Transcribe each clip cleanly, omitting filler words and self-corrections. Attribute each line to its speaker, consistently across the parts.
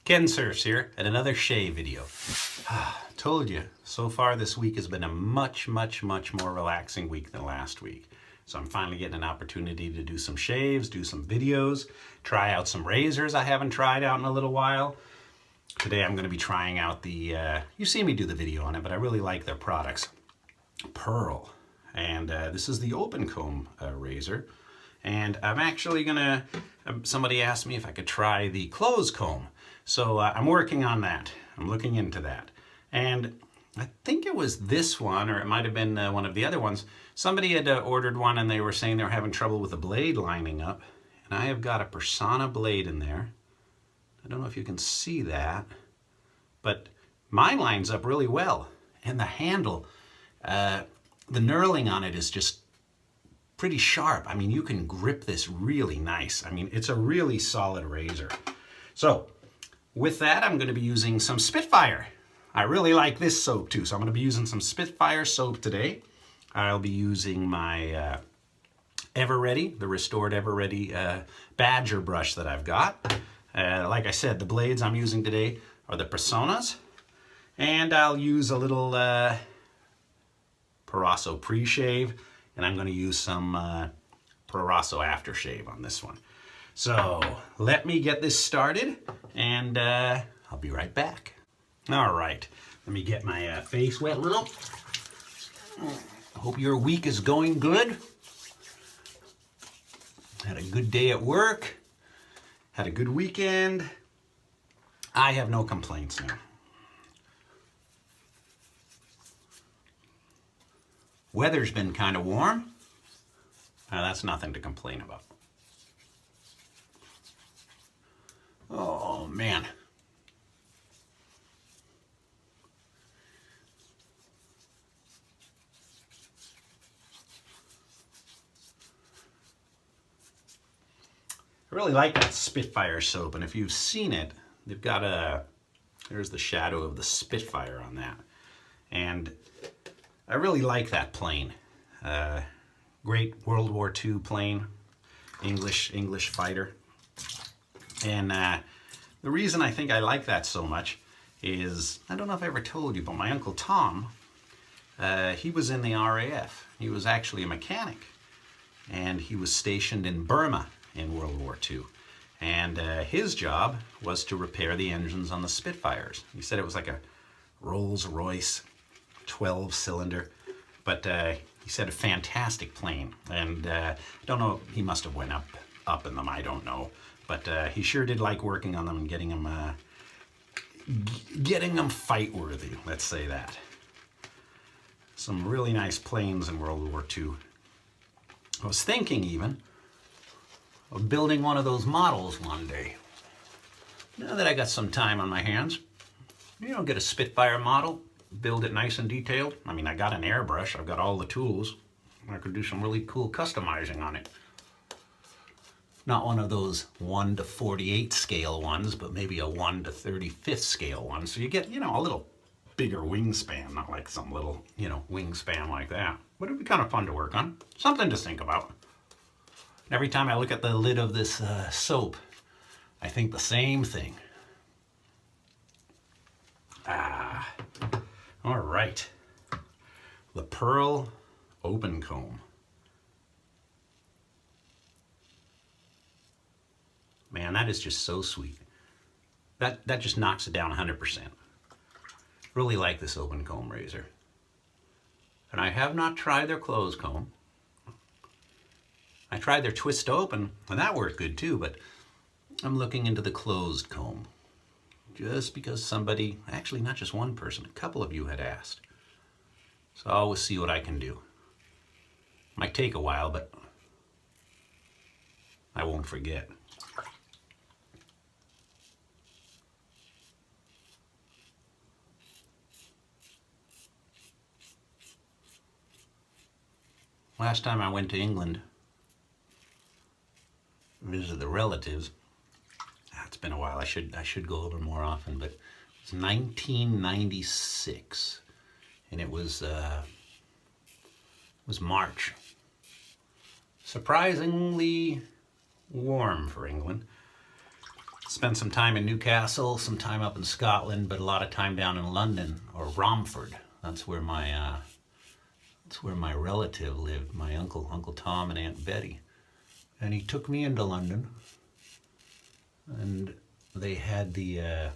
Speaker 1: Kensurfs here at another shave video. Told you, so far this week has been a much more relaxing week than last week. So I'm finally getting an opportunity to do some shaves, do some videos, try out some razors I haven't tried out in a little while. Today I'm going to be trying out the, you see me do the video on it, but I really like their products. Pearl. And this is the open comb razor. And I'm actually gonna, somebody asked me if I could try the closed comb. So I'm working on that. I'm looking into that. And I think it was this one, or it might have been one of the other ones. Somebody had ordered one and they were saying they were having trouble with the blade lining up. And I have got a Personna blade in there. I don't know if you can see that, but mine lines up really well. And the handle, the knurling on it is just pretty sharp. I mean, you can grip this really nice. I mean, it's a really solid razor. So with that, I'm going to be using some Spitfire. I really like this soap too, so I'm going to be using some Spitfire soap today. I'll be using my Ever-Ready, the restored Ever-Ready Badger brush that I've got. Like I said, the blades I'm using today are the Personas. And I'll use a little Proraso Preshave. And I'm going to use some Proraso Aftershave on this one. So let me get this started and I'll be right back. All right, let me get my face wet a little. Hope your week is going good. Had a good day at work. Had a good weekend. I have no complaints now. Weather's been kind of warm. That's nothing to complain about. Oh, man. I really like that Spitfire soap, and if you've seen it, they've got there's the shadow of the Spitfire on that. And I really like that plane. Great World War II plane, English fighter. And the reason I think I like that so much is, I don't know if I ever told you, but my Uncle Tom, he was in the RAF. He was actually a mechanic. And he was stationed in Burma in World War II. And his job was to repair the engines on the Spitfires. He said it was like a Rolls-Royce 12-cylinder. But he said a fantastic plane. And I don't know, he must have went up in them, I don't know. But he sure did like working on them and getting them fight-worthy, let's say that. Some really nice planes in World War II. I was thinking even of building one of those models one day. Now that I got some time on my hands, you know, get a Spitfire model, build it nice and detailed. I mean, I got an airbrush, I've got all the tools. I could do some really cool customizing on it. Not one of those 1 to 48 scale ones, but maybe a 1 to 35th scale one. So you get, you know, a little bigger wingspan, not like some little, you know, wingspan like that. But it'd be kind of fun to work on. Something to think about. Every time I look at the lid of this soap, I think the same thing. All right. The Pearl Open Comb. Man, that is just so sweet. That just knocks it down 100%. Really like this open comb razor. And I have not tried their closed comb. I tried their twist open, and that worked good too, but I'm looking into the closed comb. Just because somebody, actually not just one person, a couple of you had asked. So I'll always see what I can do. Might take a while, but I won't forget. Last time I went to England, visit the relatives. It's been a while. I should go over more often, but it's 1996, and it was March. Surprisingly warm for England. Spent some time in Newcastle, some time up in Scotland, but a lot of time down in London or Romford. That's where my relative lived, my Uncle Tom and Aunt Betty. And he took me into London, and they had the,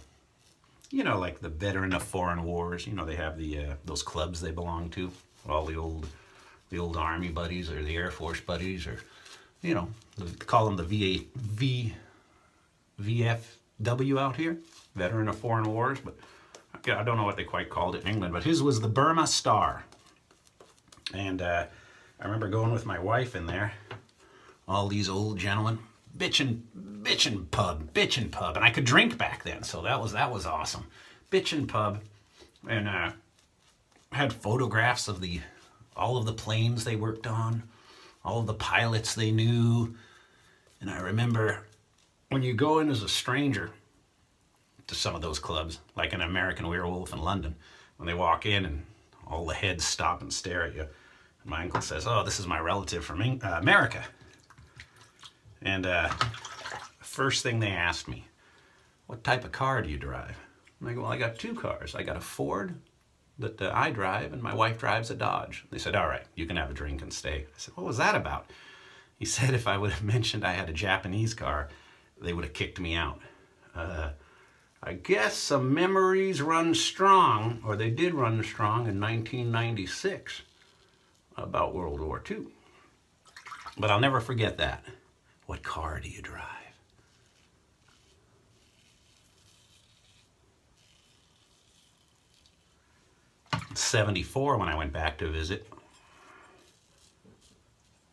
Speaker 1: like the veteran of foreign wars. They have those clubs they belong to, all the old Army buddies or the Air Force buddies, or they call them the VFW out here, veteran of foreign wars. But I don't know what they quite called it in England. But his was the Burma Star, and I remember going with my wife in there. All these old gentlemen, bitchin' pub, and I could drink back then, so that was awesome. Bitchin' pub, and had photographs of all of the planes they worked on, all of the pilots they knew, and I remember when you go in as a stranger to some of those clubs, like an American Werewolf in London, when they walk in and all the heads stop and stare at you, and my uncle says, "Oh, this is my relative from America." And first thing they asked me, "What type of car do you drive?" And I go, "Well, I got two cars. I got a Ford that I drive, and my wife drives a Dodge." They said, "All right, you can have a drink and stay." I said, "What was that about?" He said if I would have mentioned I had a Japanese car, they would have kicked me out. I guess some memories run strong, or they did run strong in 1996 about World War II. But I'll never forget that. What car do you drive? In 74, when I went back to visit,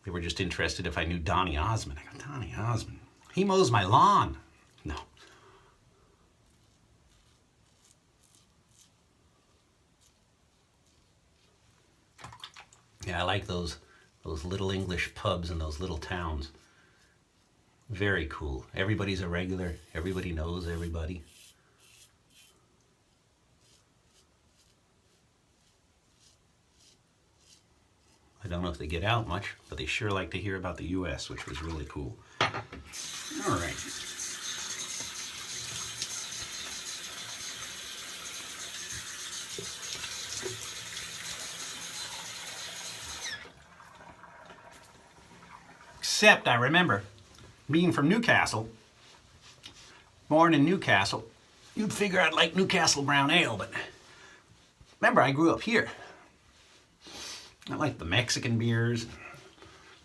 Speaker 1: they were just interested if I knew Donny Osmond. I go, "Donny Osmond? He mows my lawn." No. Yeah, I like those little English pubs in those little towns. Very cool. Everybody's a regular. Everybody knows everybody. I don't know if they get out much, but they sure like to hear about the U.S., which was really cool. All right. Except I remember being from Newcastle, born in Newcastle, you'd figure I'd like Newcastle brown ale, but remember I grew up here. I liked the Mexican beers.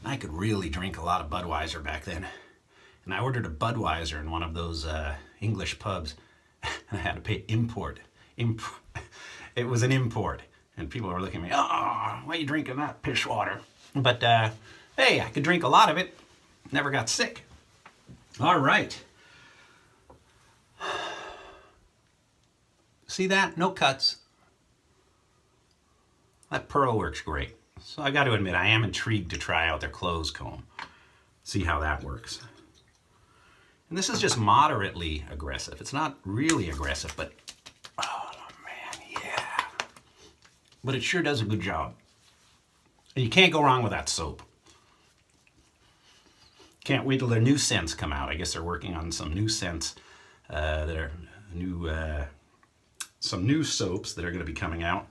Speaker 1: I could really drink a lot of Budweiser back then. And I ordered a Budweiser in one of those English pubs, and I had to pay import. It was an import. And people were looking at me, "Oh, why are you drinking that piss water?" But hey, I could drink a lot of it. Never got sick. All right. See that? No cuts. That pearl works great. So I got to admit, I am intrigued to try out their clothes comb. See how that works. And this is just moderately aggressive. It's not really aggressive, but oh man, yeah. But it sure does a good job. And you can't go wrong with that soap. Can't wait till their new scents come out. I guess they're working on some new scents that are new, some new soaps that are going to be coming out.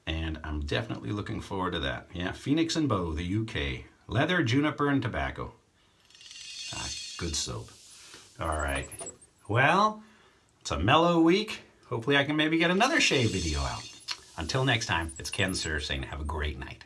Speaker 1: And I'm definitely looking forward to that. Yeah, Phoenix and Bow, the UK. Leather, juniper, and tobacco. Ah, good soap. All right. Well, it's a mellow week. Hopefully I can maybe get another shave video out. Until next time, it's Kensurfs saying have a great night.